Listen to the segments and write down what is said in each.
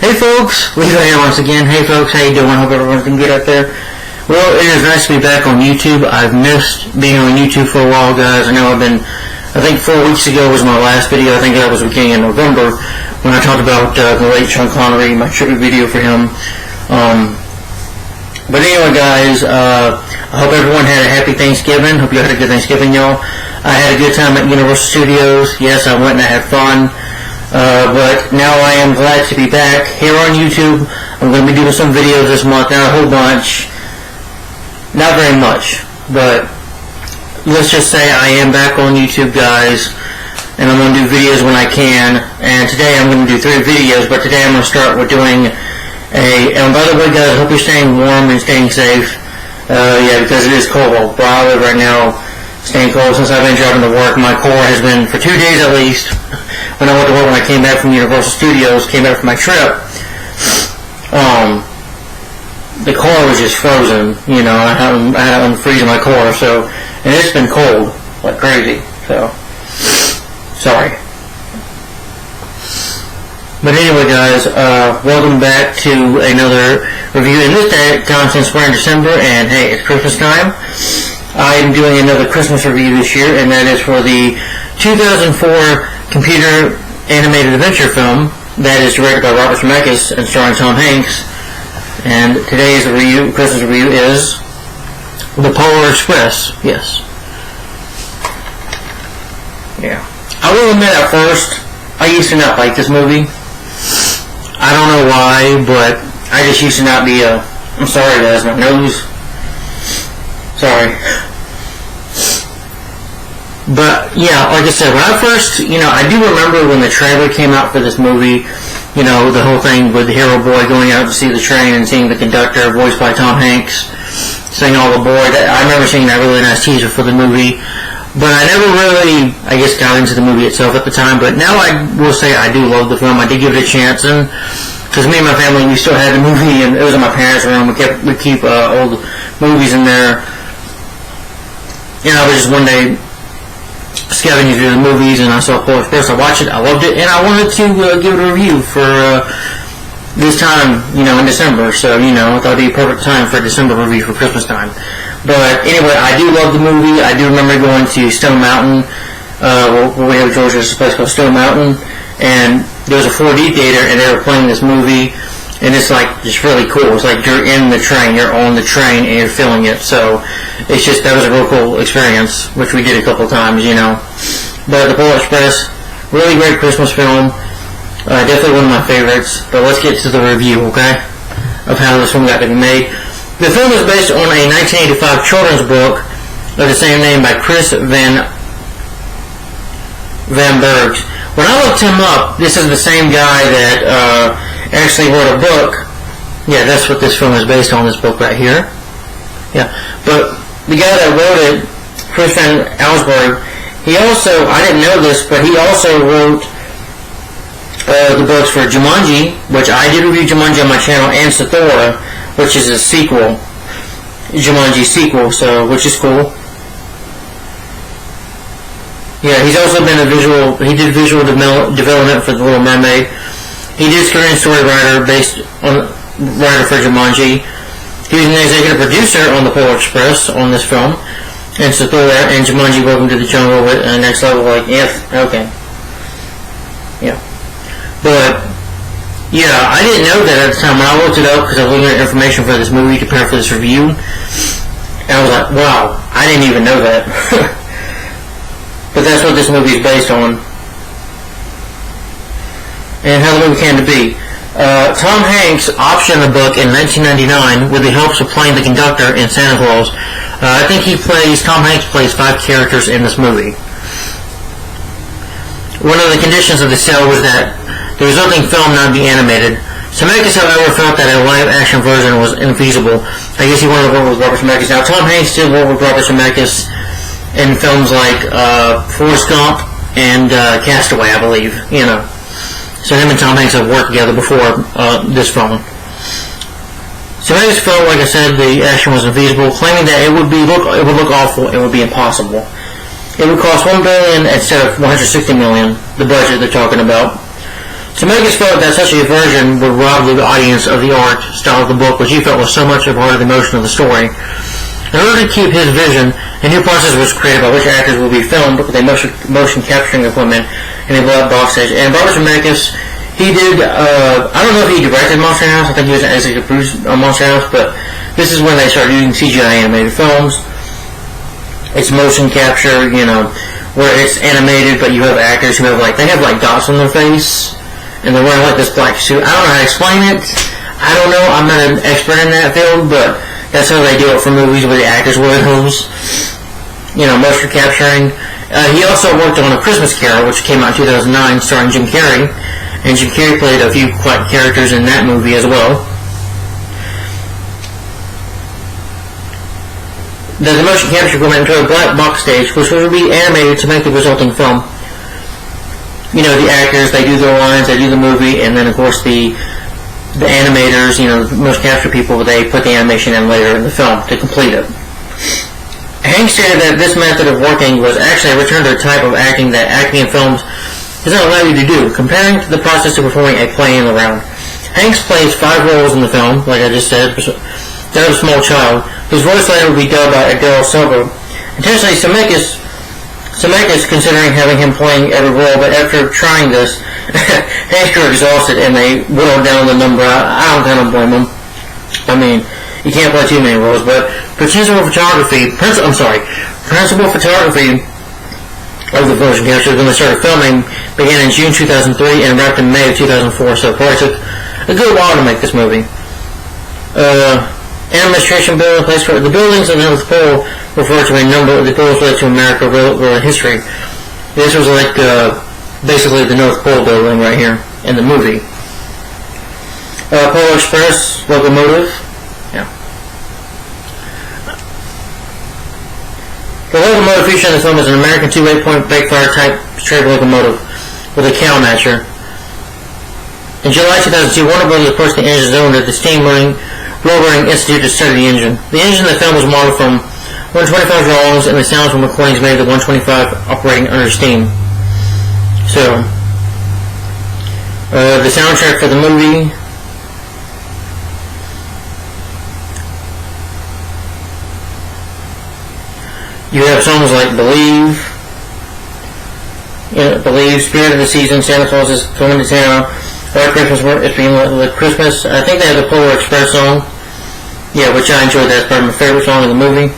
Hey folks, Leo here once again. Hey folks, how you doing? Hope everyone's doing good out there. Well, it is nice to be back on YouTube. I've missed being on YouTube for a while, guys. I think 4 weeks ago was my last video. I think that was beginning in November when I talked about the late Sean Connery, my tribute video for him. But anyway, guys, I hope everyone had a happy Thanksgiving. Hope you had a good Thanksgiving, y'all. I had a good time at Universal Studios. Yes, I went and I had fun. But now I am glad to be back here on YouTube. I'm going to be doing some videos this month, not a whole bunch, not very much, but let's just say I am back on YouTube, guys, and I'm going to do videos when I can, and today I'm going to do 3 videos, but today I'm going to start with doing and by the way, guys, I hope you're staying warm and staying safe, yeah, because it is cold where I live right now. Staying cold since I've been driving to work. My core has been, for 2 days at least, when I went to work, when I came back from Universal Studios, came back from my trip, the core was just frozen, you know. I had to unfreeze my core, so, and it's been cold like crazy, so, sorry. But anyway, guys, welcome back to another review. In this time since we're in December, and hey, it's Christmas time, I am doing another Christmas review this year, and that is for the 2004 computer animated adventure film that is directed by Robert Zemeckis and starring Tom Hanks. And today's Christmas review is The Polar Express. Yes. Yeah. I will admit, at first, I used to not like this movie. I don't know why, but I just used to not be I'm sorry, guys, my nose. Sorry. But, yeah, like I said, when I first, I do remember when the trailer came out for this movie, the whole thing with the hero boy going out to see the train and seeing the conductor, voiced by Tom Hanks, singing all aboard. I remember seeing that really nice teaser for the movie. But I never really, I guess, got into the movie itself at the time. But now I will say I do love the film. I did give it a chance. And because me and my family, we still had the movie, and it was in my parents' room. We keep old movies in there. I was just one day scavenging through the movies, and I saw Polar Express. I watched it, I loved it, and I wanted to give it a review for this time, in December. So, I thought it'd be a perfect time for a December review for Christmas time. But anyway, I do love the movie. I do remember going to Stone Mountain, where we have Georgia, there's a place called Stone Mountain, and there was a 4D theater, and they were playing this movie. And it's like, just really cool. It's like you're in the train, you're on the train, and you're feeling it. So, it's just, that was a real cool experience, which we did a couple times, But The Polar Express, really great Christmas film. Definitely one of my favorites. But let's get to the review, okay? Of how this film got to be made. The film is based on a 1985 children's book of the same name by Chris Van Bergs. When I looked him up, this is the same guy that, actually wrote a book. Yeah, that's what this film is based on, this book right here. Yeah, but the guy that wrote it, Chris Van Allsburg, he also, I didn't know this, but he also wrote the books for Jumanji, which I did review Jumanji on my channel, and Zathura, which is a sequel, Jumanji sequel, so, which is cool. Yeah, he's also been he did visual development for The Little Mermaid. He did screenwriter writer for Jumanji. He was an executive producer on The Polar Express on this film, and Zathura and Jumanji Welcome to the Jungle with Next Level. Like, yeah, okay, yeah. But yeah, I didn't know that at the time when I looked it up because I was looking at information for this movie to prepare for this review, and I was like, wow, I didn't even know that. But that's what this movie is based on. And how the movie came to be. Tom Hanks optioned the book in 1999 with the help of playing the conductor in Santa Claus. I think Tom Hanks plays 5 characters in this movie. One of the conditions of the sale was that the resulting film not be animated. Zemeckis, however, felt that a live-action version was infeasible. I guess he wanted to work with Robert Zemeckis. Now, Tom Hanks did work with Robert Zemeckis in films like Forrest Gump and Castaway, I believe, So him and Tom Hanks have worked together before this film. Zemeckis felt, like I said, the action was infeasible, claiming that it would look awful, it would be impossible. It would cost $1 billion instead of $160 million, the budget they're talking about. Zemeckis felt that such a version would rob the audience of the art style of the book, which he felt was so much a part of the emotion of the story. In order to keep his vision, a new process was created by which actors will be filmed with a motion capturing equipment in a black box stage. And Robert Zemeckis, he did, I don't know if he directed Monster House, I think he was an executive producer on Monster House, but this is when they started using CGI animated films. It's motion capture, where it's animated, but you have actors who have they have dots on their face, and they're wearing this black suit. I don't know how to explain it. I don't know. I'm not an expert in that field, but that's how they do it for movies where the actors wear those. Motion capturing. He also worked on A Christmas Carol, which came out in 2009, starring Jim Carrey, and Jim Carrey played a few characters in that movie as well. The motion capture equipment into a black box stage, which would be animated to make the resulting film. The actors, they do their lines, they do the movie, and then of course the animators, the motion capture people, they put the animation in later in the film to complete it. Hanks stated that this method of working was actually a return to a type of acting that acting in films does not allow you to do, comparing to the process of performing a play in the round. Hanks plays 5 roles in the film, like I just said, that of a small child, whose voice later would be dubbed by Adele Silva. Intentionally, Zemeckis considering having him playing every role, but after trying this, Hanks grew exhausted and they whittled down the number. I don't kind of blame him. I mean, you can't play too many roles, but principal photography of the motion capture when they started filming began in June 2003 and wrapped in May of 2004, so it probably took a good while to make this movie. Administration building place for the buildings of the North Pole refer to a number of the poles related to America real history. This was basically the North Pole building right here in the movie. Polar Express locomotive. Yeah. The locomotive featured in the film is an American 2 8-point Bakefire type straight locomotive with a cow matcher. In July 2002, Warner Brothers approached the engine owner at the Steam Railroading Institute to study the engine. The engine in the film was modeled from 125 drawings, and the sounds from recordings made of the 125 operating under steam. So, the soundtrack for the movie. You have songs like Believe, Spirit of the Season, Santa Claus is Coming to Town, White Christmas, It's Being Like Christmas. I think they have the Polar Express song. Yeah, which I enjoyed. That's probably my favorite song in the movie.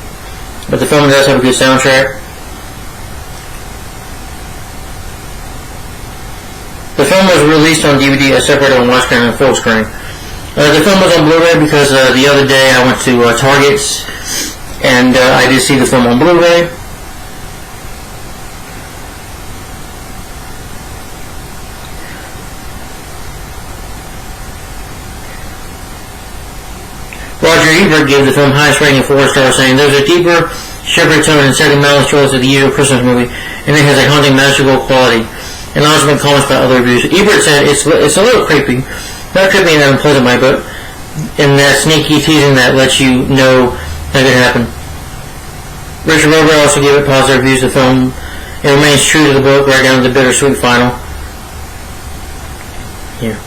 But the film does have a good soundtrack. The film was released on DVD as separate on widescreen and full screen. The film was on Blu-ray because the other day I went to Target's and I did see the film on Blu-ray. Roger Ebert gave the film highest rating of 4 stars, saying, "There's a deeper, sharper tone and setting melancholy to the usual Christmas movie, and it has a haunting, magical quality." And also been comments by other reviews. Ebert said it's a little creepy, not creepy in that unpleasant way, but in that sneaky teasing that lets you know that it could happen. Richard Rober also gave it positive reviews of the film. It remains true to the book, right down to the bittersweet final. Yeah.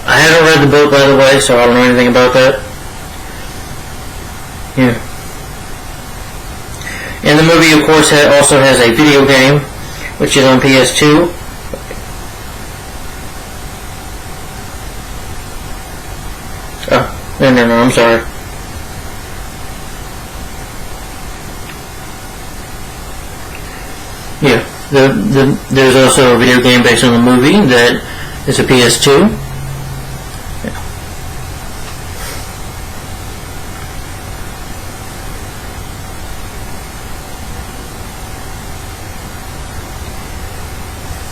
I haven't read the book, by the way, so I don't know anything about that. Yeah. And the movie, of course, also has a video game, which is on PS2. Oh, no, I'm sorry. Yeah, there's also a video game based on the movie that is a PS2. Yeah.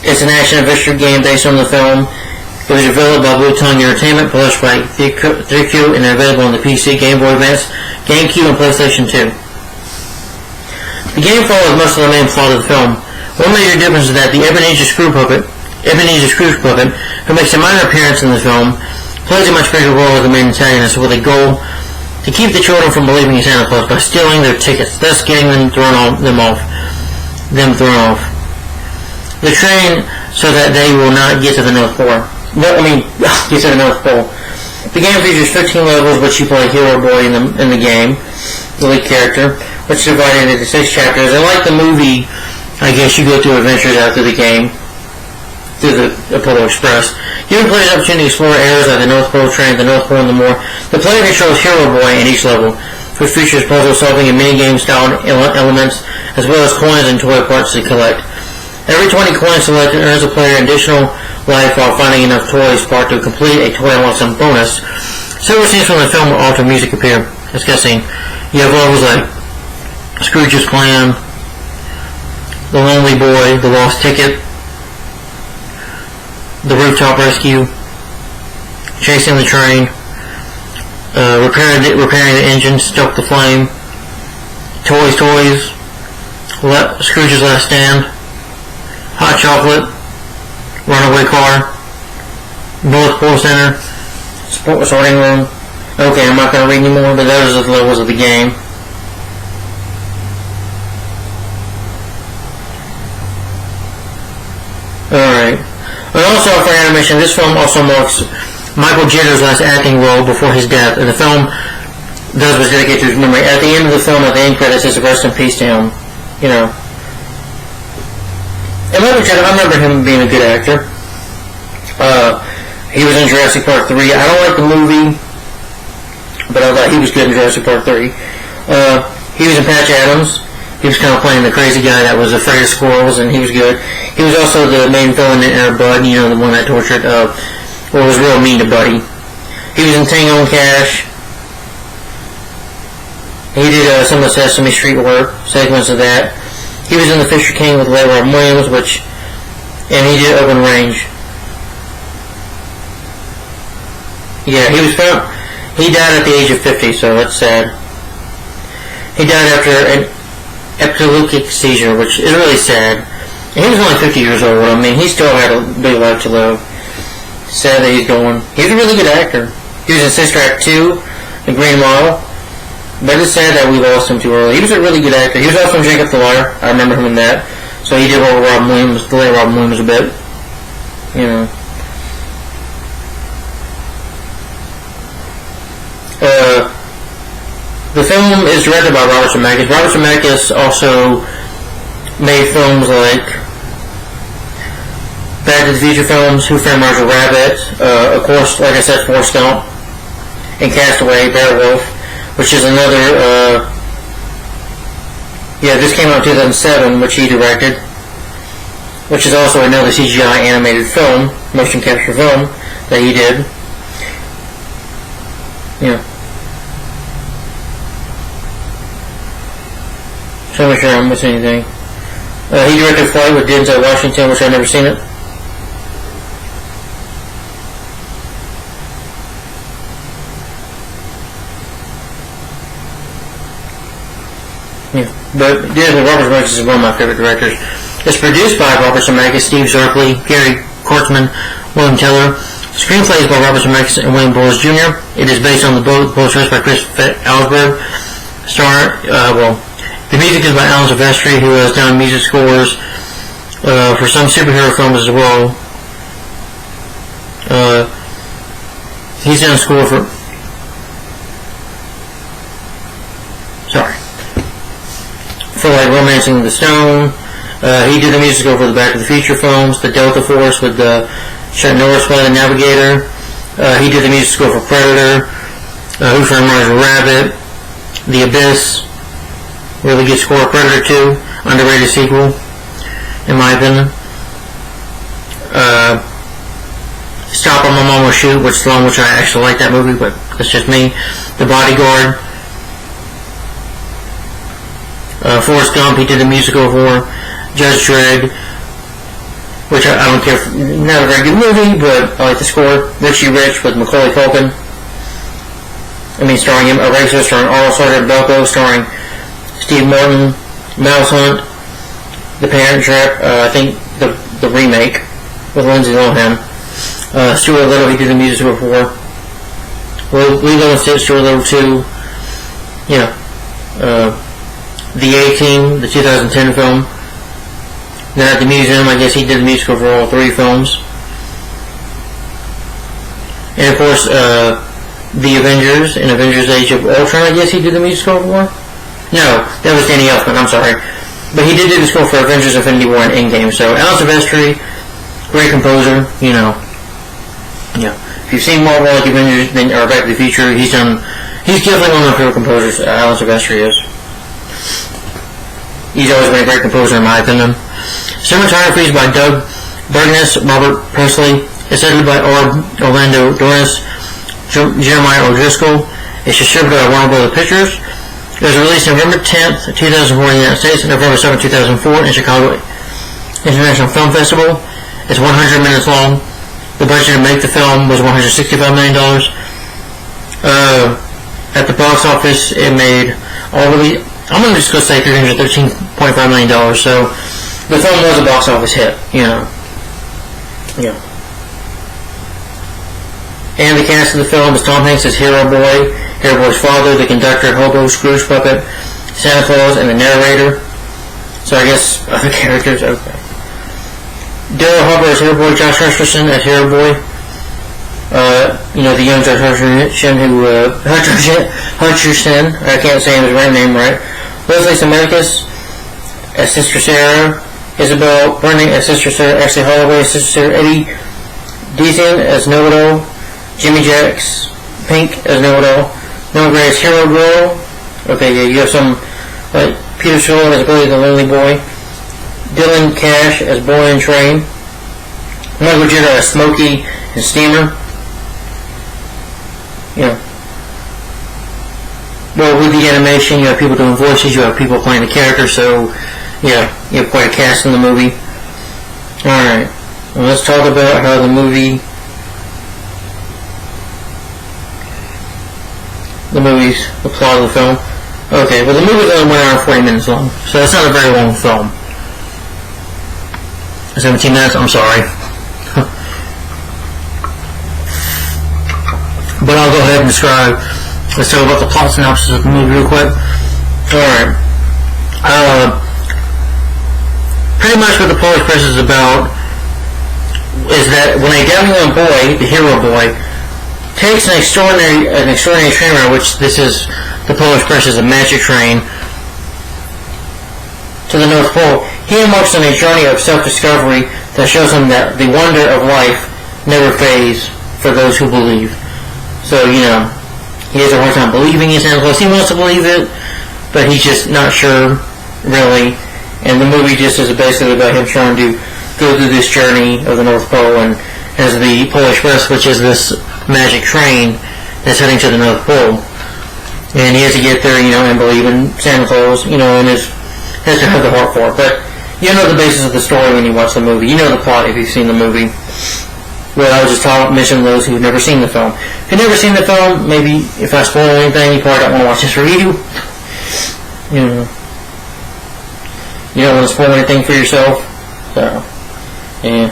It's an action-adventure game based on the film. It was developed by Blue Tongue Entertainment, published by 3Q, and available on the PC, Game Boy Advance, GameCube, and PlayStation 2. The game follows most of the main plot of the film. One major difference is that the Ebenezer Scrooge puppet, who makes a minor appearance in the film, plays a much bigger role as the main antagonist with a goal to keep the children from believing in Santa Claus by stealing their tickets, thus getting them thrown off. The train so that they will not get to the North Pole. Get to the North Pole. The game features 15 levels, which you play Hero Boy in the game, the lead character, which is divided into 6 chapters. And like the movie, I guess you go through adventures after the game, through the Polar Express. Giving players the opportunity to explore areas like the North Pole Train, the North Pole, and more. The player controls Hero Boy in each level, which features puzzle solving and minigame style elements, as well as coins and toy parts to collect. Every 20 coins selected earns a player additional life while finding enough toys part to complete a toy unlock some bonus. Several scenes from the film will alter music appear. Discussing, you have levels like Scrooge's Plan, The Lonely Boy, The Lost Ticket, The Rooftop Rescue, Chasing the Train, repairing the engine, Stoke the Flame, Toys, Scrooge's Last Stand, Hot Chocolate, Runaway Car, North Pole Center, Sorting Room. Okay, I'm not going to read anymore, but those are the levels of the game. Alright. And also, for animation, this film also marks Michael Jitter's last acting role before his death, and the film was dedicated to his memory. At the end of the film, at the end credits, it says rest in peace to him. You know. And Michael Jitter, I remember him being a good actor. He was in Jurassic Park 3. I don't like the movie, but I thought he was good in Jurassic Park 3. He was in Patch Adams. He was kind of playing the crazy guy that was afraid of squirrels, and he was good. He was also the main villain in Air Bud, you know, the one that tortured, was real mean to Buddy. He was in Tango and Cash. He did some of the Sesame Street work, segments of that. He was in The Fisher King with Ray Robin Williams, and he did Open Range. Yeah, he died at the age of 50, so that's sad. He died after an epileptic seizure, which is really sad. And he was only 50 years old. I mean, he still had a big life to live. Sad that he's going. He was a really good actor. He was in Sister Act 2, The Green Mile. But it's sad that we lost him too early. He was a really good actor. He was also in Jacob the Liar. I remember him in that. So he did over Robin Williams, delay Robin Williams a bit. You know. The film is directed by Robert Zemeckis. Robert Zemeckis also made films like Back to the Future films, Who Framed Roger Rabbit, of course, like I said, Forrest Gump, and Castaway, Beowulf, which is another, this came out in 2007, which he directed, which is also another CGI animated film, motion capture film, that he did. Yeah. So I'm not sure I'm missing anything. He directed Flight with Denzel Washington, which I've never seen it. Yeah, but Robert Zemeckis is one of my favorite directors. It's produced by Robert Zemeckis, Steve Zerkley, Gary Kortzman, William Teller. Screenplay is by Robert Zemeckis and William Boyles Jr. It is based on the book by Chris Ellsberg. The music is by Alan Silvestri, who has done music scores for some superhero films as well. He's done a score for... for like Romancing the Stone. He did the music score for the Back to the Future films, the Delta Force with the Chuck Norris play the Navigator. He did the music score for Predator, Who Framed Roger Rabbit, The Abyss. Really good score. Predator 2, underrated sequel, in my opinion. Stop or My Mom Will Shoot, which I actually like that movie, but that's just me. The Bodyguard. Forrest Gump, he did the musical for Judge Dredd, which I don't care for, not a very good movie, but I like the score. Richie Rich with Macaulay Culkin. Starring him, Eraser, starring Arnold Sergeant Belko, starring Steve Martin, Mouse Hunt, The Parent Trap, I think the remake with Lindsay Lohan. Stuart Little, he did the music before. Lilo and Stitch, Stuart Little 2. The A-Team, the 2010 film Then at the museum, I guess he did the musical for all 3 films. And of course, the Avengers and Avengers Age of Ultron, I guess he did the musical for? No, that was Danny Elfman, I'm sorry. But he did do the score for Avengers Infinity War and Endgame. So Alan Silvestri, great composer, you know. Yeah. If you've seen Marvel like Avengers or Back to the Future, he's definitely one of my favorite composers, Alan Silvestri is. He's always been a great composer in my opinion. Cinematography is by Doug Burgess, Robert Presley. It's edited by Orlando Doris, Jeremiah O'Driscoll. It's distributed by Warner Bros. Pictures. It was released November 10th, 2004 in the United States, and November 7th, 2004 in Chicago International Film Festival. It's 100 minutes long. The budget to make the film was $165 million. At the box office, it made I'm going to just go say $313.5 million. So the film was a box office hit, you know. Yeah. And the cast of the film is Tom Hanks as Hero Boy, Hero Boy's father, the conductor, Hobo, Scrooge Puppet, Santa Claus, and the narrator. So I guess other characters, okay. Daryl Hopper as Hero Boy, Josh Hutcherson as Hero Boy. You know, the young Josh Hutcherson Hutcherson, I can't say his right name right. Leslie Sammartino as Sister Sarah. Isabel Brennan as Sister Sarah. Ashley Holloway as Sister Sarah. Eddie Deason as Know-It-All. Jimmy Jacks Pink as Know-It-All. Noah Gray as Hero Girl. Okay, yeah, you have some, like, Peter Schiller as Billy the Lonely Boy. Dylan Cash as Boy and Train. Michael Jenner as Smokey and Steamer. Yeah. Well, with the animation, you have people doing voices, you have people playing the characters, so, yeah, you have quite a cast in the movie. Alright, well, let's talk about how the movie's the plot of the film. Okay, but the movie's only 1 hour and 40 minutes long, so that's not a very long film. 17 minutes, I'm sorry. But I'll go ahead and describe. Let's talk about the plot synopsis of the movie real quick. Alright. Pretty much what the Polar Express is about is that when a young boy, the Hero Boy, takes an extraordinary train ride, which this is, the Polar Express is a magic train, to the North Pole, he embarks on a journey of self-discovery that shows him that the wonder of life never fades for those who believe. So, you know, he has a hard time believing in Santa Claus. He wants to believe it, but he's just not sure, really. And the movie just is basically about him trying to go through this journey of the North Pole, and as the Polar Express, which is this magic train that's heading to the North Pole. And he has to get there, you know, and believe in Santa Claus, you know, and has to have the heart for it. But you know the basis of the story when you watch the movie. You know the plot if you've seen the movie. Well, I was just mentioning those who've never seen the film. If you've never seen the film, maybe if I spoil anything, you probably don't want to watch this review. You know. You don't want to spoil anything for yourself. So, yeah.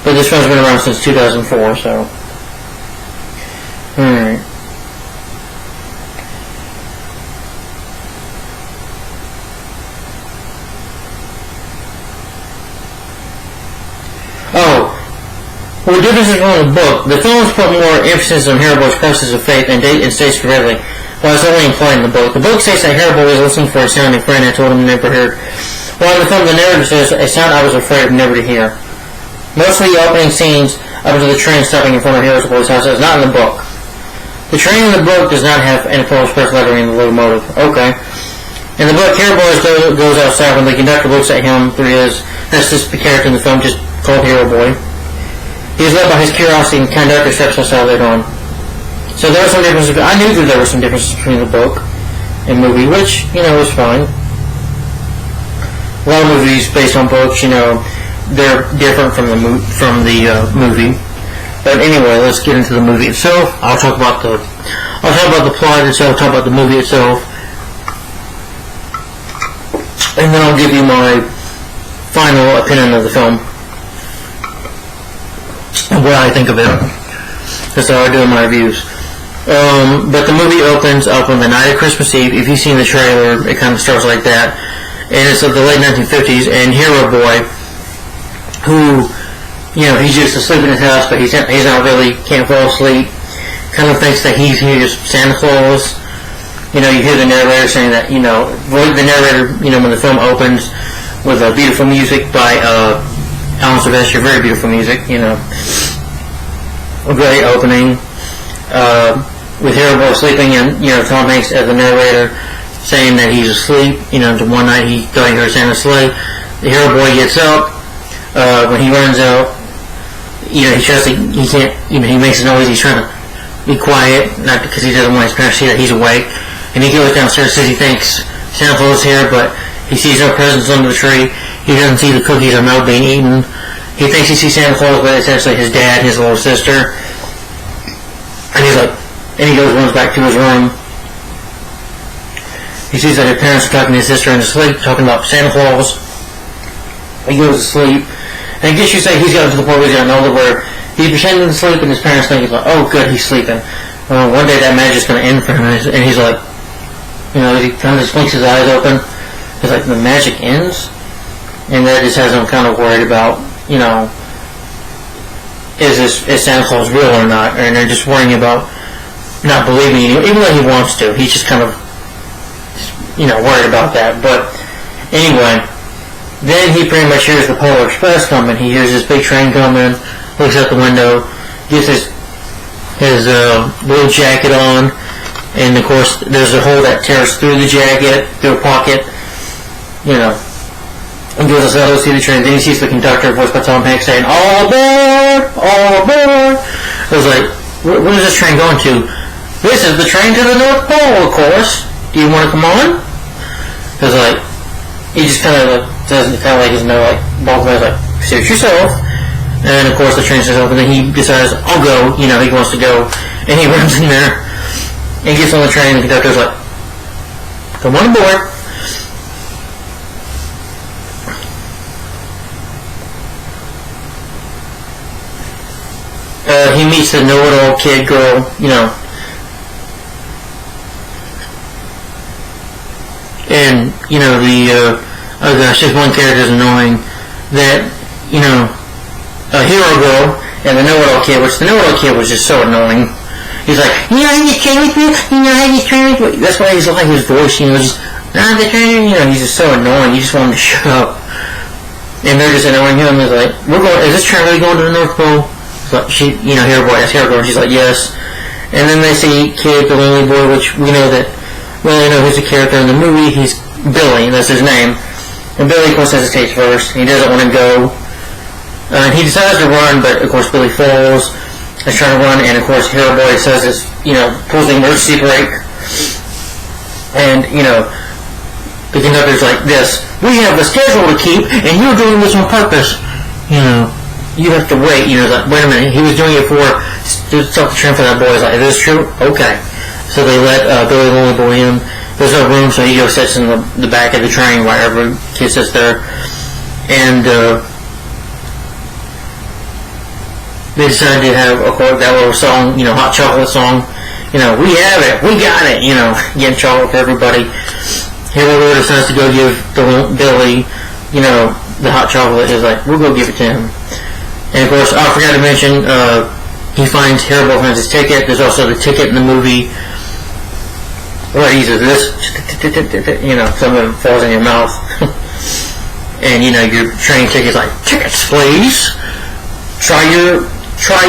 But this film's been around since 2004, so. Alright. Oh. Well, the difference is from the book. The films put more emphasis on Hero Boy's crisis of faith and states correctly, while it's only implied in the book. The book states that Hero Boy was listening for a sound a friend had told him never heard, while in the film the narrative says a sound I was afraid of never to hear. Most of the opening scenes up to the train stopping in front of Hero Boy's house is not in the book. The train in the book does not have any Polar Express lettering in the locomotive. Okay. In the book, Hero Boy goes outside when the conductor looks at him through that's just the character in the film, just called Hero Boy. He is led by his curiosity and conductor steps outside later on. So there are some differences. I knew that there were some differences between the book and movie, which, you know, is fine. A lot of movies based on books, you know, they're different from the movie. But anyway, let's get into the movie itself. I'll talk about the plot itself, talk about the movie itself, and then I'll give you my final opinion of the film and what I think of it. That's how I do in my reviews. But the movie opens up on the night of Christmas Eve. If you've seen the trailer, it kind of starts like that. and it's of the late 1950s, and Hero Boy, who, he's just asleep in his house, but he's not really, can't fall asleep, kind of thinks that he's Santa Claus. You hear the narrator saying that, the narrator, when the film opens with beautiful music by Alan Silvestri, very beautiful music, a great opening, with Hero Boy sleeping, and, Tom Hanks as the narrator saying that he's asleep, one night he thought he heard Santa's sleigh. The Hero Boy gets up, when he runs out, he tries to, he can't, he makes a noise, he's trying to be quiet, not because he doesn't want his parents to see that he's awake. And he goes downstairs, says he thinks Santa Claus is here, but he sees no presents under the tree. He doesn't see the cookies or milk being eaten. He thinks he sees Santa Claus, but it's actually his dad, his little sister. And he runs back to his room. He sees that his parents are talking to his sister in his sleep, talking about Santa Claus. He goes to sleep. And I guess you say he's gotten to the point where he's gotten older where he's pretending to sleep, and his parents think, oh, good, he's sleeping. Well, one day that magic's going to end for him, and he's like, he kind of just blinks his eyes open. He's like, the magic ends? And that just has him kind of worried about, is Santa Claus real or not? And they're just worrying about not believing anymore, even though he wants to. He's just kind of, worried about that. But anyway, then he pretty much hears the Polar Express coming. He hears this big train coming, looks out the window, gets his blue jacket on, and of course there's a hole that tears through the jacket, through a pocket, and goes outside to see the train. Then he sees the conductor, voiced by Tom Hanks, saying, all aboard, all aboard. I was like, where is this train going to? This is the train to the North Pole, of course. Do you want to come on? I was like, he just kind of says, kind of like his both ways, like, suit yourself. And of course the train says open, and he decides, I'll go, he wants to go, and he runs in there, and gets on the train, and the conductor's like, come on aboard. He meets the know-it-all kid girl, and, oh gosh, this one character is annoying, that, a hero girl and the know-it-all kid, which the know-it-all kid was just so annoying. He's like, how you train with me? How you train with me? That's why he's like his voice, just, the trainer, he's just so annoying. You just want him to shut up. And they're just annoying him. He's like, is this train really going to the North Pole? Like, Hero Boy, that's Hero Girl. She's like, yes. And then they see Kid, the lonely boy, which we only know who's the character in the movie. He's Billy, that's his name. And Billy, of course, hesitates first. He doesn't want to go. And he decides to run, but of course Billy falls. He's trying to run, and of course Hero Boy says this, pulls the emergency brake. And, the conductor's like this, we have a schedule to keep, and you're doing this on purpose. You have to wait. Like, wait a minute, he was doing it to stop the train for that boy. He's like, is this true? Okay. So they let Billy the Lonely Boy in. There's no room, so he goes sits in the back of the train while every kid sits there. And, they decided to have that little song, hot chocolate song. We have it, we got it, getting chocolate for everybody. Hero Boy decides to go give Billy, the hot chocolate. Is like, we'll go give it to him. And of course, I forgot to mention, Hero Boy finds his ticket. There's also the ticket in the movie where he uses this, some of it falls in your mouth. And, your train ticket's like, tickets, please. Try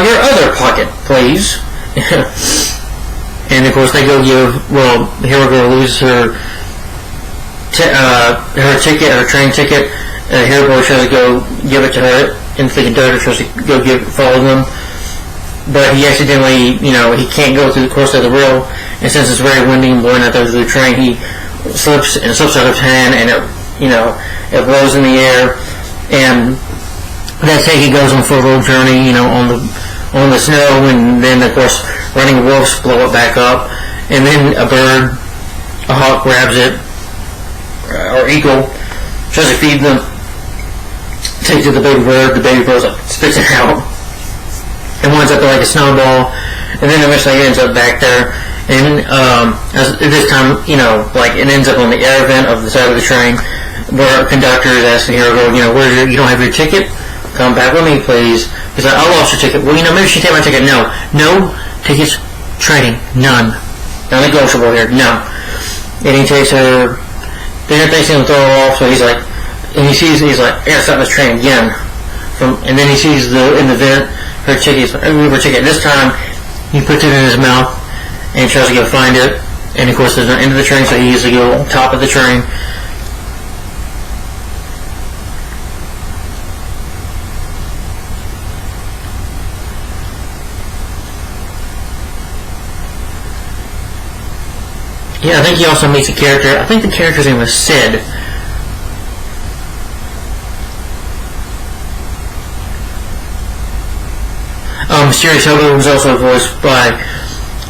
your other pocket, please. And of course they go give, Hero Girl loses her ticket, her train ticket. Hero Boy tries to go give it to her, and the conductor tries to go follow them. But he accidentally, he can't go through the course of the rail, and since it's very windy and blowing out through the train, he slips out of his hand, and it blows in the air, and that ticket goes on for a little journey, on the snow, and then of course running wolves blow it back up, and then a hawk grabs it, or eagle, tries to feed them, takes it to the baby bird spits it out, and winds up like a snowball, and then eventually it ends up back there, and this time, it ends up on the air vent of the side of the train, where a conductor is asking Hero, you don't have your ticket? Come back with me, please. He's like, I lost your ticket. Well, maybe she take my ticket. No tickets, trading, none. Non-negotiable here, no. And he takes her, then thinks he's going to throw her off, so he's like, I gotta stop this train again. And then he sees in the vent, her ticket, this time, he puts it in his mouth, and he tries to go find it. And of course, there's no end of the train, so he has to go on top of the train. Yeah, I think he also meets a character. I think the character's name was Sid. Mysterious Hobo was also voiced by,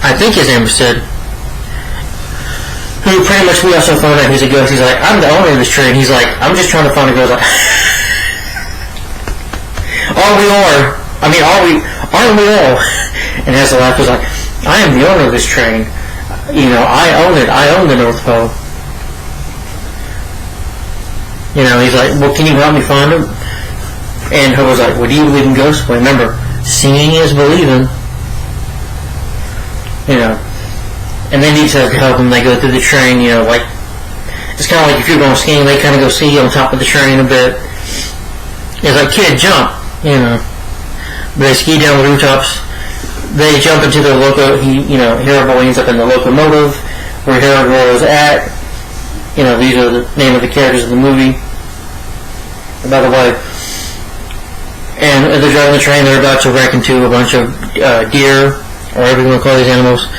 I think his name was Sid. Who pretty much, we also found out he's a ghost. He's like, I'm the owner of this train. He's like, I'm just trying to find a ghost. Like, aren't we all? And as the laugh was like, I am the owner of this train. I own it. I own the North Pole. He's like, well, can you help me find him? And Hobo's like, well, do you believe in ghosts? Well, remember, seeing is believing. And they need to help them. They go through the train, like, it's kind of like if you're going skiing, they kind of go ski on top of the train a bit. It's like, kid, jump, But they ski down the rooftops. They jump into the Hero Boy ends up in the locomotive where Hero Girl is at. These are the name of the characters of the movie, by the way. And they're driving the train, they're about to wreck into a bunch of deer, or whatever you want to call these animals.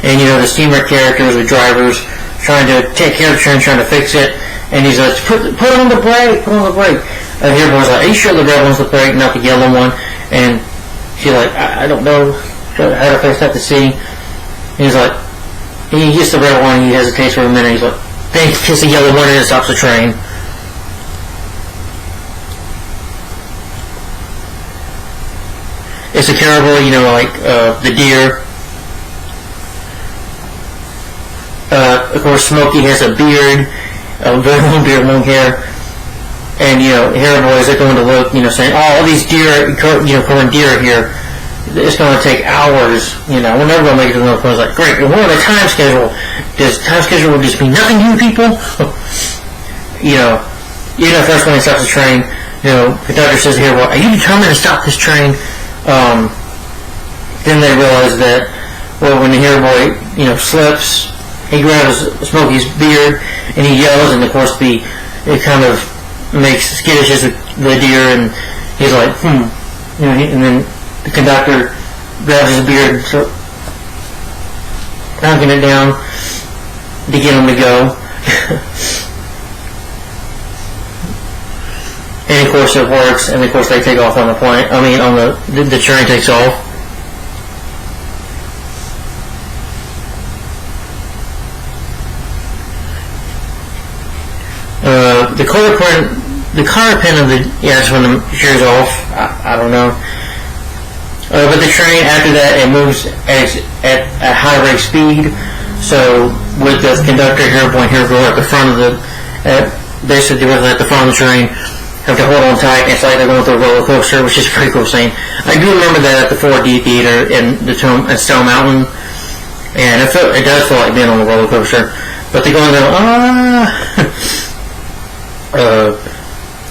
And the steamer characters, the drivers, trying to take care of the train, trying to fix it. And he's like, put on the brake, And Hero Boy's like, are you sure the red one's the brake, not the yellow one? And she's like, I don't know. How to fix that to see. And he's like, he gets the red one, he hesitates for a minute, he's like, then he hits the yellow one and it stops the train. It's a terrible, like, the deer. Of course, Smokey has a beard, a very long beard, long hair. And, Hero Boy is going to look, saying, all these deer, pulling deer here. It's going to take hours, we're never going to make it to the North Pole. It's like, great, we're on a time schedule. Does time schedule just mean nothing to you people? Even the first one he stops the train, the conductor says here, well, are you determined to stop this train? Then they realize that, well, when the Hero Boy, slips, he grabs Smokey's beard, and he yells, and of course it kind of makes skittish as the deer, and he's like, and then the conductor grabs his beard, knocking it down to get him to go. And of course it works, and of course they take off on the plane. The train takes off. The car pin of that's when the shears off. I don't know. But the train, after that, it moves at a high rate of speed. So with the conductor, Hero Boy and Hero Girl at the front of basically at the front of the train, have to hold on tight. It's like they're going through a roller coaster, which is a pretty cool scene. I do remember that at the 4D theater in at Stone Mountain, and it does feel like being on a roller coaster. But they're going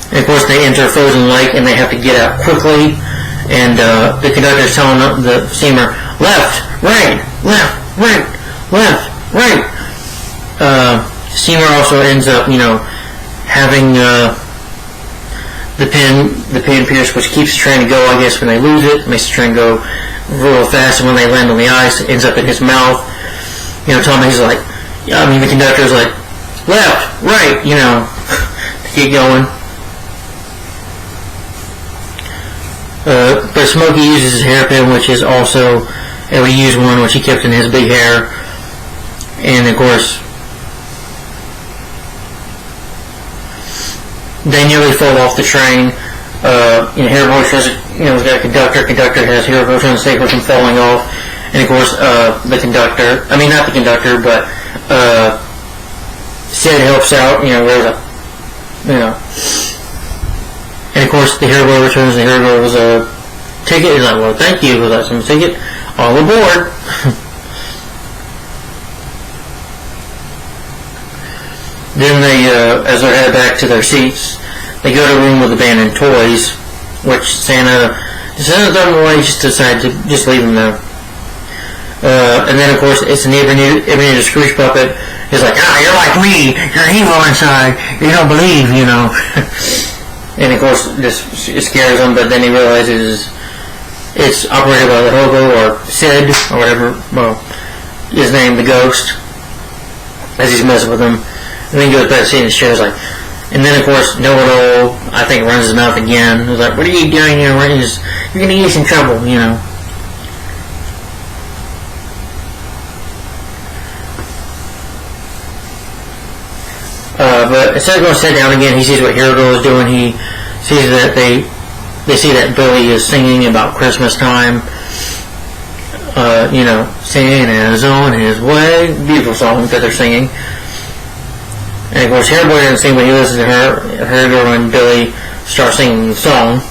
and of course they enter a frozen lake, and they have to get out quickly. And the conductor's telling the steamer, left, right, left, right, left, right. Steamer also ends up, having the pin pierced, which keeps the train to go, I guess, when they lose it. Makes the train go real fast, and when they land on the ice, it ends up in his mouth. Tommy's like, the conductor's like, left, right, to keep going. But Smokey uses his hairpin, which is also a reused one, which he kept in his big hair. And of course, they nearly fall off the train. Hero Boy has, he's got a conductor. Conductor has Hero Boy trying to save her from falling off. And of course, the conductor, not the conductor, but Sid helps out. There's a you know. And of course, the hero boy returns. The hero boy was a ticket. He's like, well, thank you. He's like, some ticket. All aboard. Then they, as they're headed back to their seats, they go to a room with abandoned toys, which Santa threw them away, just decided to just leave them there. And then, of course, it's an Ebenezer Scrooge puppet. He's like, you're like me. You're evil inside. You don't believe, you know. And, of course, it scares him, but then he realizes it's operated by the hobo, or Sid, or whatever, well, his name, the ghost, as he's messing with him. And then he goes back to seeing his chair, like, and then, of course, Know-It-All, I think, runs his mouth again. He's like, what are you doing, you know, you're going to get us in trouble, you know. But instead of going to sit down again, he sees what Hero Girl is doing. He sees that they see that Billy is singing about Christmas time. You know, Santa's on his way. Beautiful song that they're singing. And of course, Hero Boy doesn't sing, but he listens to her Girl and Billy start singing the song.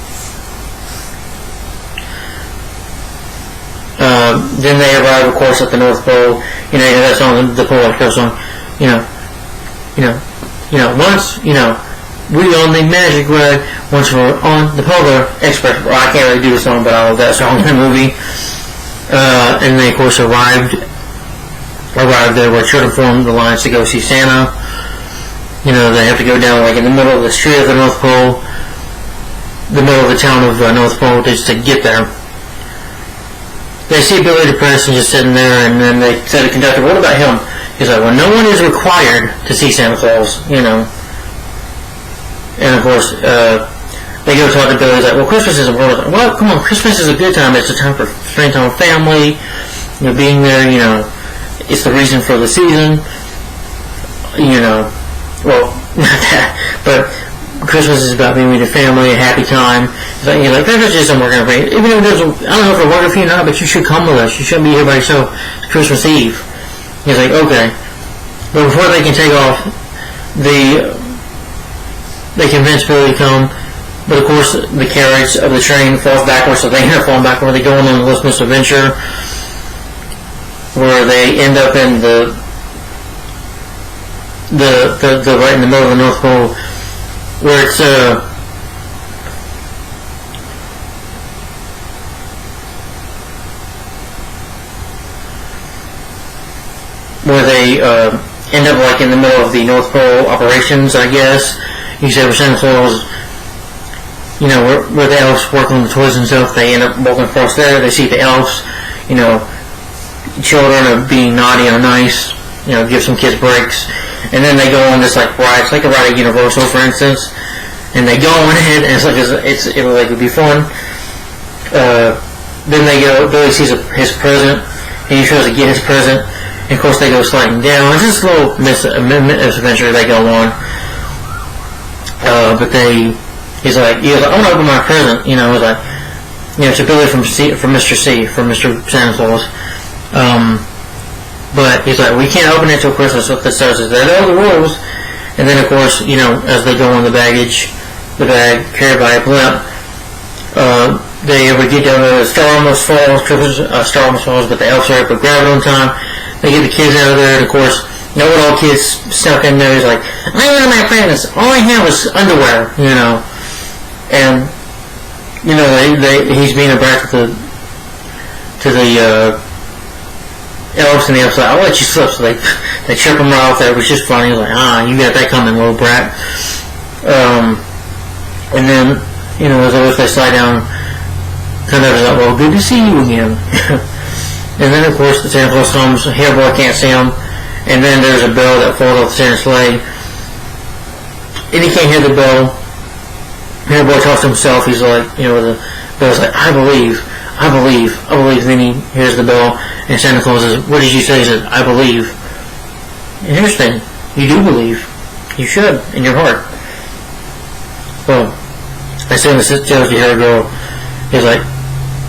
Then they arrive, of course, at the North Pole. You know, that song, the Polar Express song. Once, we on the Magic Ride. Once we're on the Polar Express. Well, I can't really do the song, but I love that song in the movie. And they, of course, arrived there where children formed the lines to go see Santa. You know, they have to go down, like, in the middle of the street of the North Pole, the middle of the town of North Pole, just to get there. They see Billy depressed and just sitting there, and then they say to the conductor, what about him? He's like, well, no one is required to see Santa Claus, you know. And, of course, they go talk to Billy. He's like, well, Christmas is important. Well, come on, Christmas is a good time. It's a time for spending time with family, being there, it's the reason for the season, well, not that, but Christmas is about being with your family, a happy time. He's like, Christmas isn't working for you. Even if it doesn't, I don't know if it's working for you or not, but you should come with us. You shouldn't be here by yourself. It's Christmas Eve. He's like, okay. But before they can take off, they convince Billy to come. But of course, the carriage of the train falls backwards, so they end up falling backwards. They go on a little adventure where they end up in the right in the middle of the North Pole, where it's where they end up like in the middle of the North Pole operations, I guess. You said where Santa Claus, where the elves work on the toys and stuff, they end up walking across there. They see the elves, children are being naughty or nice, give some kids breaks. And then they go on this like ride. It's like a ride at Universal, for instance. And they go on it, and it'll be fun. Then they go. Billy sees his present, and he tries to get his present. And of course, they go sliding down. It's just a little misadventure they go on. But he's like, I want to open my present. It's like, to Billy from Mr. C, from Mr. Santa Claus. But he's like, we can't open it till Christmas. So this starts, there are the rules. And then, of course, as they go on the bag carried by a blimp, they would get down there. The star almost falls, but the elves are able to grab it on time. They get the kids out of there, and of course, Know-It-All kids stuck in there. He's like, I want my presents. All I have is underwear, And he's being a brat to the elves, and the elves like, I'll let you slip. So they trip him right off there, which is funny. He's like, you got that coming, little brat. And then, as always, they slide down. Conductor's like, well, good to see you again. And then, of course, the Santa Claus comes. Hero Boy can't see him. And then there's a bell that falls off the Santa's sleigh. And he can't hear the bell. Hero Boy talks to himself. He's like, the bell's like, I believe. Then he hears the bell. And Santa Claus says, what did you say? He says, I believe. Interesting. You do believe. You should, in your heart. Well, I say this tells you how to go. He's like,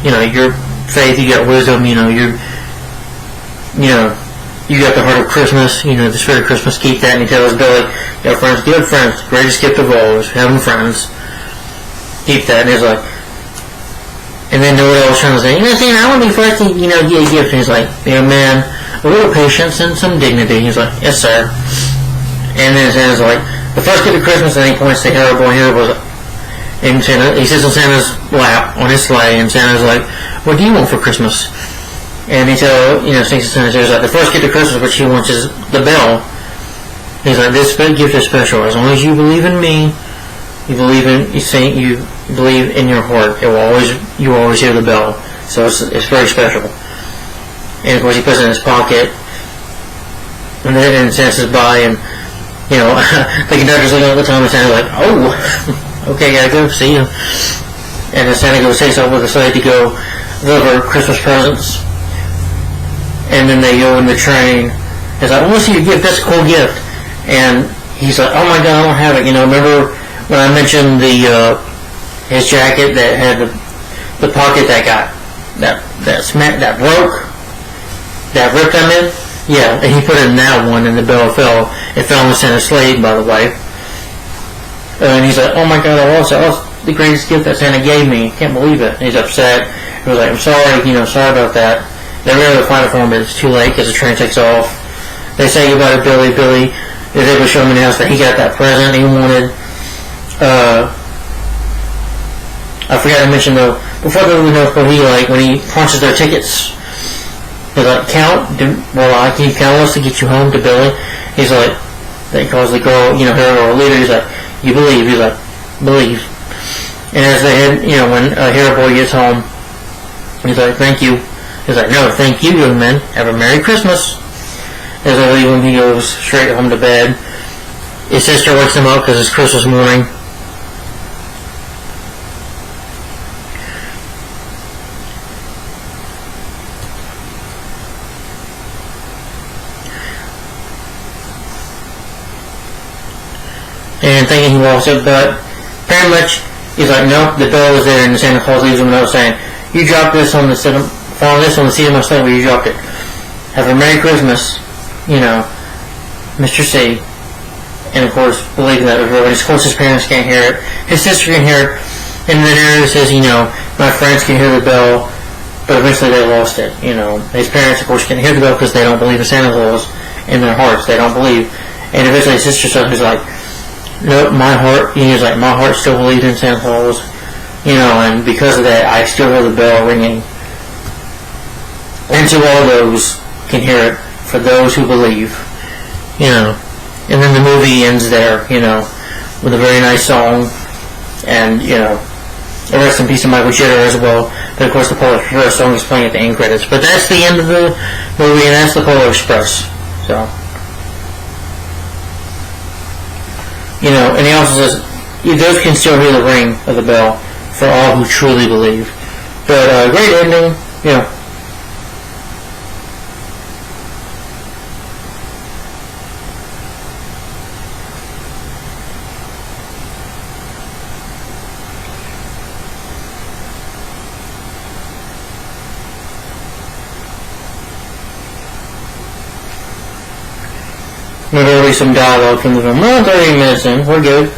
your faith, you got wisdom, you got the heart of Christmas, the spirit of Christmas, keep that. And he tells Billy, friends, good friends, greatest gift of all is having friends. Keep that. And he's like, and then Noel was trying to say, Santa, I want to be first to, get a gift. And he's like, man, a little patience and some dignity. He's like, yes, sir. And then Santa's like, the first gift of Christmas, and he points to Hero Boy. Hero Boy's like, and Santa, he sits on Santa's lap on his sleigh, and Santa's like, what do you want for Christmas? And he tells, sings to Santa, he's like, the first gift of Christmas, which he wants is the bell. He's like, this gift is special. As long as you believe in me, you believe in your heart, you will always hear the bell. So it's very special. And of course he puts it in his pocket, and then Santa says bye, and the conductor's looking at the time, and Santa's like, oh. Okay, gotta go, see you. And then Santa goes takes off with the sleigh to go deliver Christmas presents. And then they go in the train. He's like, I want to see your gift, that's a cool gift. And he's like, oh my god, I don't have it. Remember when I mentioned his jacket that had the pocket that broke? That ripped him in? Yeah, and he put it in that one, and the bell fell. It fell on Santa's sleigh, by the way. And he's like, oh my god, I lost it. Oh, it's the greatest gift that Santa gave me. Can't believe it. And he's upset. He was like, I'm sorry, sorry about that. They're able to find it for him, but it's too late because the train takes off. They say goodbye to Billy. Billy is able to show him in the house that he got that present he wanted. I forgot to mention though, before the movie North Pole, when he punches their tickets, he's like, can you count us to get you home to Billy? He's like, he calls the girl, her leader, he's like, you believe? He's like, believe. And as they head, when Hero Boy gets home, he's like, thank you. He's like, no, thank you, young men. Have a Merry Christmas. As they leave him, he goes straight home to bed. His sister wakes him up because it's Christmas morning. And thinking he lost it, but pretty much he's like, nope, the bell was there, and Santa Claus leaves him a note saying, you dropped this on the seat of my sleigh where you dropped it. Have a Merry Christmas, Mr. C. And of course, believing that was really, of course his parents can't hear it, his sister can hear it, and the narrator says, my friends can hear the bell, but eventually they lost it, His parents, of course, can hear the bell because they don't believe in Santa Claus in their hearts, they don't believe. And eventually his sister is like, no, my heart, my heart still believes in Santa Claus, and because of that, I still hear the bell ringing. And so all those can hear it, for those who believe, and then the movie ends there, with a very nice song, and, rest in peace to Michael Jitter as well, but of course the Polar Express song is playing at the end credits, but that's the end of the movie, and that's the Polar Express, so. And he also says, those can still hear the ring of the bell for all who truly believe. But great ending, There'll be some dialogue from the film. Well, 30 minutes in, we're good.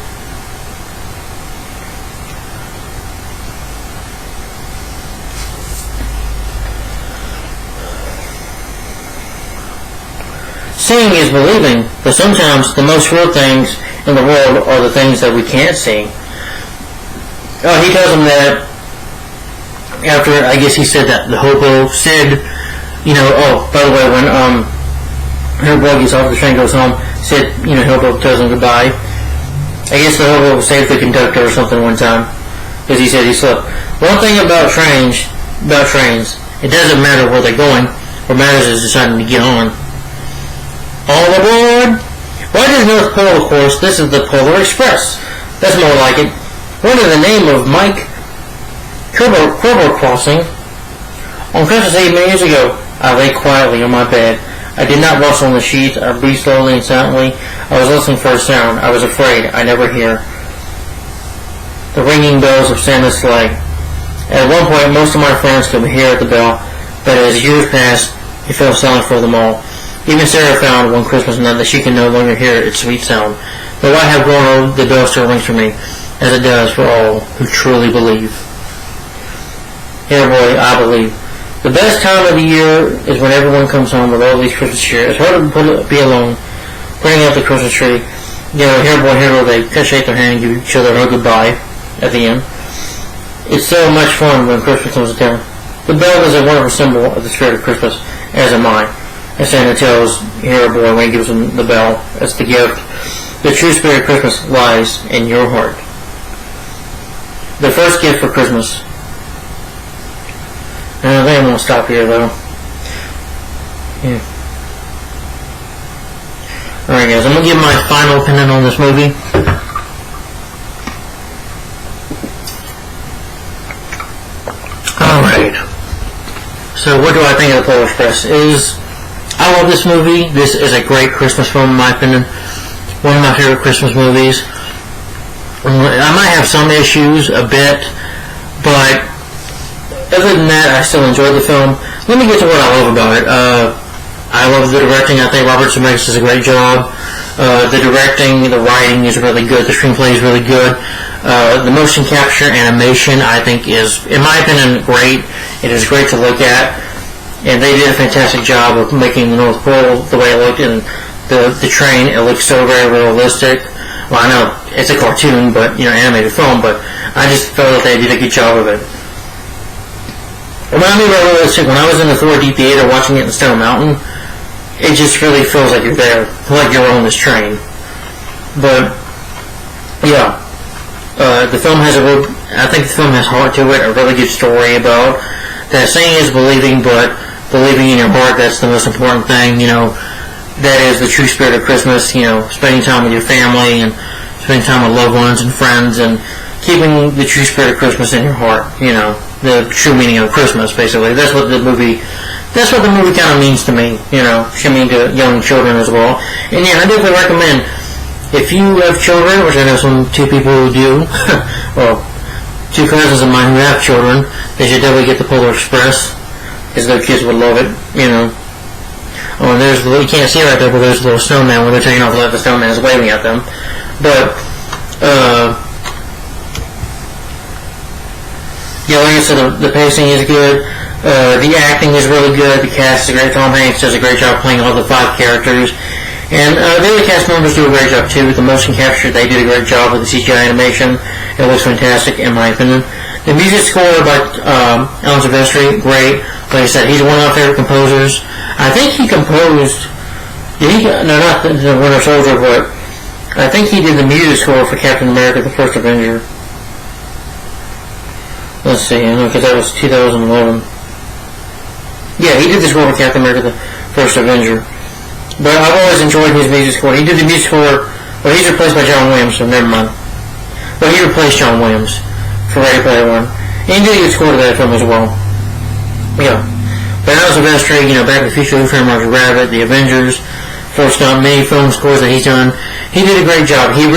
Seeing is believing, but sometimes the most real things in the world are the things that we can't see. He tells him that after, I guess he said that the hobo said, by the way, when Hero Boy gets off the train, goes home, said, Hobo tells him goodbye. I guess the hobo saved the conductor or something one time, because he said he slept. One thing about trains, it doesn't matter where they're going. What matters is deciding to get on. All aboard! Why does North Pole, of course, this is the Polar Express. That's more like it. Under the name of Mike Kerber Crossing. On Christmas Eve many years ago, I lay quietly on my bed. I did not rustle on the sheets. I breathed slowly and silently. I was listening for a sound. I was afraid. I never hear the ringing bells of Santa's sleigh. At one point, most of my friends could hear the bell, but as years passed, it fell silent for them all. Even Sarah found one Christmas night that she can no longer hear its sweet sound. Though I have grown old, the bell still rings for me, as it does for all who truly believe. Here, boy, I believe. The best time of the year is when everyone comes home with all these Christmas cheer. It's hard to be alone, putting up the Christmas tree. You know, here, boy, here, they shake their hand, give each other a goodbye at the end. It's so much fun when Christmas comes to town. The bell is a wonderful symbol of the spirit of Christmas, as am I. As Santa tells here, boy, when he gives him the bell as the gift. The true spirit of Christmas lies in your heart. The first gift for Christmas. I think I'm going to stop here, though. Yeah. Alright, guys, I'm going to give my final opinion on this movie. Alright. So, what do I think of the Polar Express? I love this movie. This is a great Christmas film, in my opinion. One of my favorite Christmas movies. I might have some issues, a bit, but other than that, I still enjoyed the film. Let me get to what I love about it. I love the directing. I think Robert Zemeckis does a great job. The directing, the writing is really good. The screenplay is really good. The motion capture animation, I think, is, in my opinion, great. It is great to look at. And they did a fantastic job of making the North Pole the way it looked in the train. It looks so very realistic. Well, I know it's a cartoon, but, animated film, but I just felt that they did a good job of it. When I mean by realistic, when I was in the 4D theater watching it in Stone Mountain, it just really feels like you're there, like you're on this train. But, yeah, the film has I think the film has heart to it, a really good story about that saying is believing, but believing in your heart, that's the most important thing, that is the true spirit of Christmas, spending time with your family and spending time with loved ones and friends and keeping the true spirit of Christmas in your heart, the true meaning of Christmas, basically. That's what the movie kind of means to me, should mean to young children as well. And yeah, I definitely recommend, if you have children, which I know two people who do, well, two cousins of mine who have children, they should definitely get the Polar Express, because their kids would love it, Oh, and you can't see it right there, but there's a little snowman when they're taking off, the snowman is waving at them. But, yeah, like I said, the pacing is good, the acting is really good, the cast is great. Tom Hanks does a great job playing all the 5 characters, and the other cast members do a great job too. The motion capture, they did a great job with the CGI animation. It looks fantastic, in my opinion. The music score by Alan Silvestri, great. Like I said, he's one of my favorite composers. I think he composed, not the Winter Soldier, but I think he did the music score for Captain America: The First Avenger. Let's see, because that was 2011. Yeah, he did the score for Captain America: The First Avenger. But I've always enjoyed his music score. He did the music score, well, he's replaced by John Williams, so never mind. But he replaced John Williams for Ready Player One. And he did a good score to that film as well. Yeah. But Alan Silvestri, Back to the Future, Who Framed Roger Rabbit, The Avengers, Forrest Gump, many film scores that he's done. He did a great job. His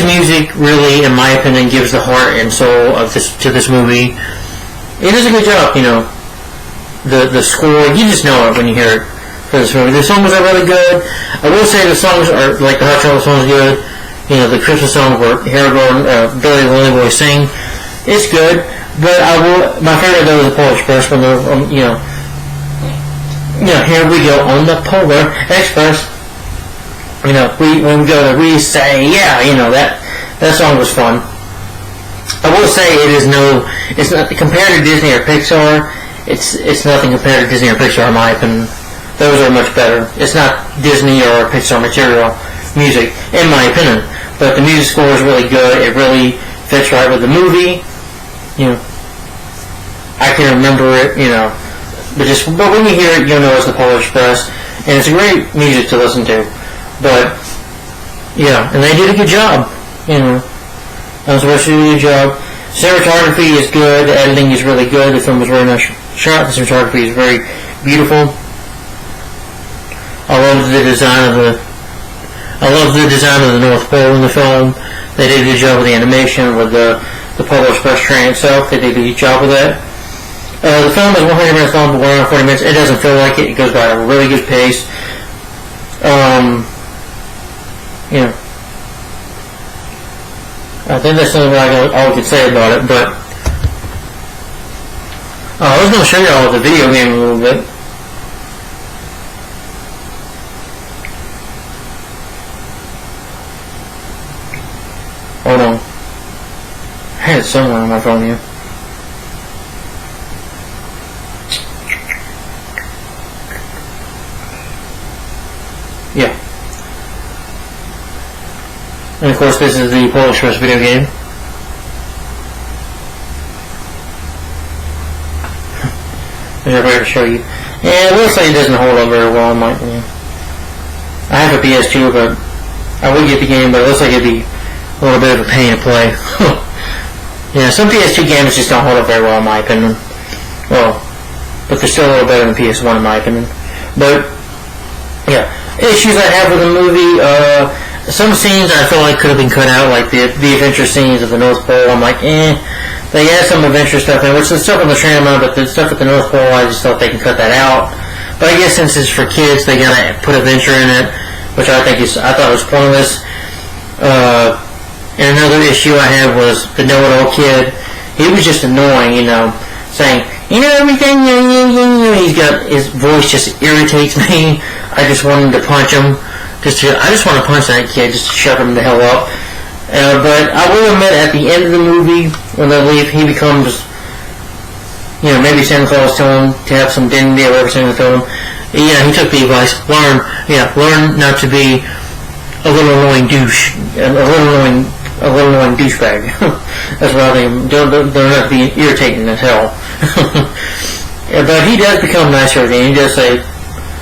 music really, in my opinion, gives the heart and soul to this movie. He does a good job, The score, you just know it when you hear it for this movie. The songs are really good. I will say the songs are, like the Hot Chocolate song is good. The Christmas song where Harold and Billy the Lonely Boy sing. It's good. But my favorite though is the Polar Express when they're, here we go on the Polar Express. When we go to say, yeah, that song was fun. I will say it's not compared to Disney or Pixar. It's nothing compared to Disney or Pixar in my opinion. Those are much better. It's not Disney or Pixar material music in my opinion, but the music score is really good. It really fits right with the movie. I can remember it, but when you hear it, you'll know it's the Polar Express, and it's a great music to listen to. But yeah, and they did a good job, I was supposed to do a good job. Cinematography is good, the editing is really good, the film was very nice shot, the cinematography is very beautiful. I love the design of the North Pole in the film. They did a good job with the animation, with the Polar Express train itself. They did a good job with that. The film is 100 minutes long, but 1 hour 40 minutes. It doesn't feel like it. It goes by at a really good pace. You know, I think that's something all I can say about it. But I was going to show you all the video game a little bit. Hold on. I had it somewhere on my phone here. Yeah. And of course this is the Polar Express video game. There's a way to show you. Yeah, it looks like it doesn't hold up very well. I have a PS2, but I would get the game, but it looks like it'd be a little bit of a pain to play. Yeah, some PS2 games just don't hold up very well in my opinion. Well, but they're still a little better than PS1 in my opinion. But, yeah. Issues I have with the movie, some scenes I feel like could have been cut out, like the adventure scenes of the North Pole. I'm like, they had some adventure stuff in, which the stuff on the train amount, but the stuff at the North Pole, I just thought they can cut that out. But I guess since it's for kids, they gotta put adventure in it, which I thought was pointless. And another issue I had was the know-it-all kid. He was just annoying, saying, everything, his voice just irritates me. I just wanted to punch him. I just want to punch that kid, just to shut him the hell up. But I will admit, at the end of the movie, when they leave, he becomes, maybe Santa Claus told him to have some dignity or whatever Santa told him. Yeah, he took the advice. Learn not to be a little annoying douche, a little annoying douchebag. That's what I think. They're not being irritating as hell. But he does become nicer again. He does say,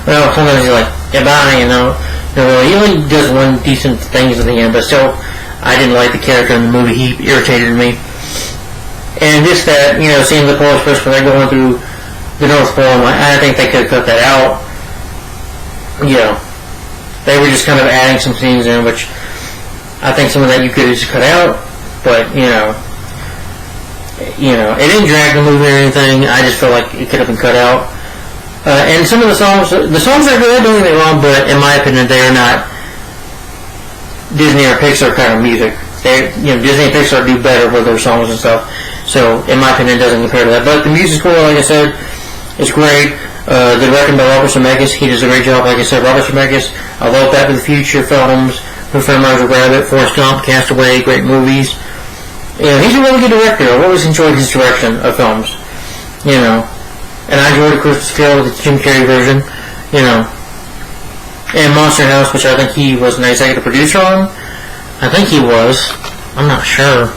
well, sometimes he's like, bye, he only does one decent things at the end, but still, I didn't like the character in the movie. He irritated me. And just that, seeing the Polar Express when they're going through the North Pole, I think they could have cut that out. They were just kind of adding some scenes in, which I think some of that you could have just cut out, but, it didn't drag the movie or anything. I just feel like it could have been cut out. And some of the songs are good, don't get me wrong, but in my opinion, they are not Disney or Pixar kind of music. Disney and Pixar do better with their songs and stuff. So, in my opinion, it doesn't compare to that. But the music score, like I said, is great. The directing by Robert Zemeckis, he does a great job. Like I said, Robert Zemeckis, I love Back to the Future films, Who Framed Roger Rabbit, Forrest Gump, Castaway, great movies. He's a really good director. I've always enjoyed his direction of films. And I enjoyed Christmas Carol, the Jim Carrey version, and Monster House, which I think he was an executive producer on. I think he was. I'm not sure.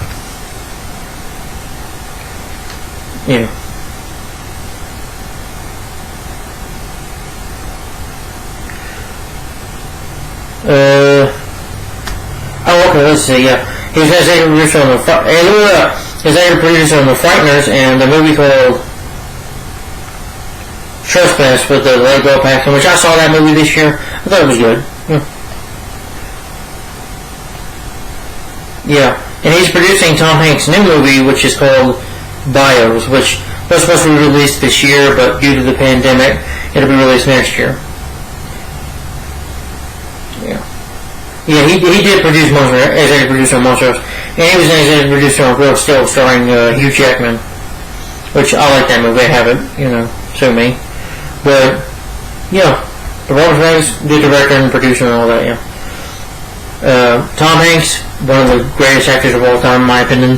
Okay, let's see, he was executive producer on The Frighteners, and the movie called Trespass with the Lego Paxton, which I saw that movie this year. I thought it was good. Yeah. And he's producing Tom Hanks' new movie, which is called Bios, which was supposed to be released this year, but due to the pandemic, it'll be released next year. Yeah, he did produce executive producer on Monster House, and he was an executive producer on Real Steel, starring Hugh Jackman, which I like that movie. I haven't, sue me. But, the Robert Zemeckis, the director and producer and all that, Tom Hanks, one of the greatest actors of all time, in my opinion.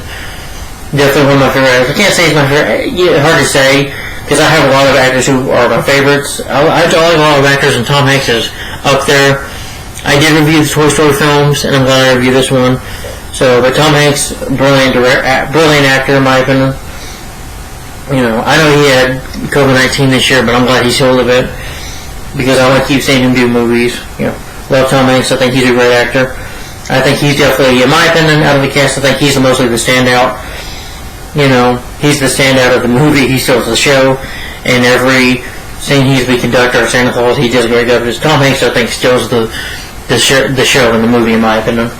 Definitely one of my favorite actors. I can't say he's my favorite. Hard to say, because I have a lot of actors who are my favorites. I like a lot of actors, and Tom Hanks is up there. I did review the Toy Story films, and I'm glad I reviewed this one. So, but Tom Hanks, brilliant actor, in my opinion. I know he had COVID-19 this year, but I'm glad he's healed of it, because I want to keep seeing him do movies. Love Tom Hanks. I think he's a great actor. I think he's definitely, in my opinion, out of the cast, I think he's mostly the standout. He's the standout of the movie. He steals the show, and every scene he's the conductor of Santa Claus, he does a great job. Tom Hanks, I think, steals the show in the movie, in my opinion.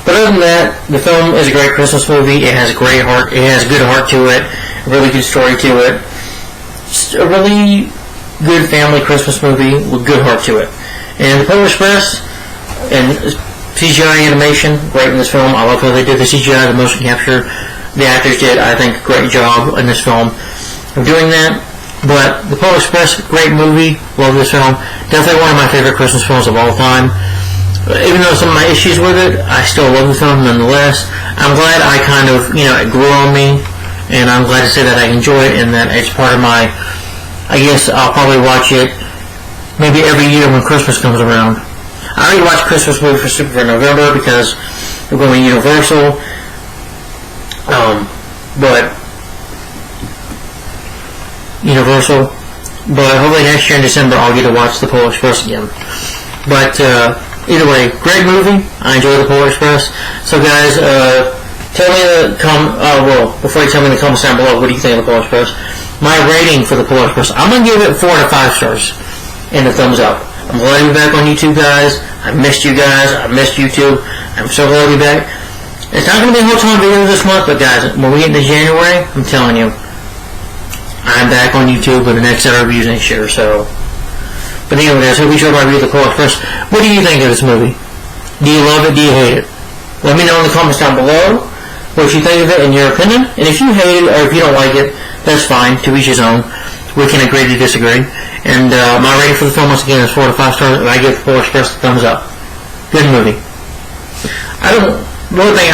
But other than that, the film is a great Christmas movie. It has great heart. It has good heart to it. A really good story to it. Just a really good family Christmas movie with good heart to it. And The Polar Express and CGI animation, great in this film. I love how they did the CGI, the motion capture. The actors did, I think, a great job in this film of doing that. But The Polar Express, great movie. Love this film. Definitely one of my favorite Christmas films of all time. Even though some of my issues with it, I still love the film nonetheless. I'm glad I kind of, it grew on me. And I'm glad to say that I enjoy it and that it's part of my, I guess I'll probably watch it maybe every year when Christmas comes around. I already watched Christmas movie for November because we're going to Universal. But hopefully next year in December I'll get to watch The Polar Express again. But either way, great movie. I enjoy The Polar Express. So guys, tell me before you tell me in the comments down below, what do you think of The Polar Express? My rating for The Polar Express, I'm going to give it 4 to 5 stars and a thumbs up. I'm glad to be back on YouTube, guys. I missed you guys. I missed YouTube. I'm so glad to be back. It's not going to be a whole ton of videos this month, but guys, when we get into January, I'm telling you, I'm back on YouTube with the next set of reviews next year, so. But anyway, guys, hope you enjoyed my review of The Polar Express. What do you think of this movie? Do you love it? Do you hate it? Let me know in the comments down below what you think of it in your opinion. And if you hate it or if you don't like it, that's fine. To each his own. We can agree to disagree. And my rating for the film, once again, is 4 to 5 stars, and I give The Polar Express a thumbs up. Good movie. I don't agree with it.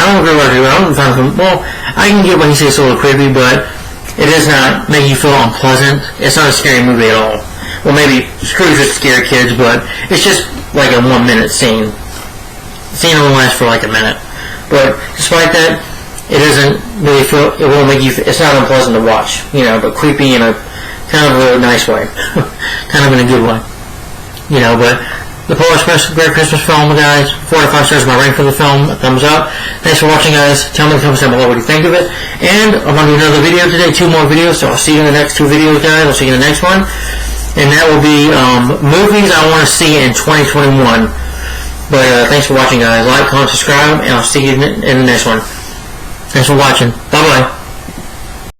I can get when he says it's a little creepy, but it does not make you feel unpleasant. It's not a scary movie at all. Well, maybe Scrooge would scare kids, but it's just like a 1 minute scene. The scene only lasts for like a minute. But despite that, it doesn't really feel, it won't make you, it's not unpleasant to watch, but creepy in a kind of a nice way. Kind of in a good way. But The Polar Express, great Christmas film, guys. 4 to 5 stars, my rating for the film. A thumbs up. Thanks for watching, guys. Tell me in the comments down below what you think of it. And I'm going to do another video today, 2 more videos, so I'll see you in the next 2 videos, guys. I'll see you in the next one. And that will be movies I want to see in 2021. But thanks for watching, guys. Like, comment, subscribe, and I'll see you in the next one. Thanks for watching. Bye-bye.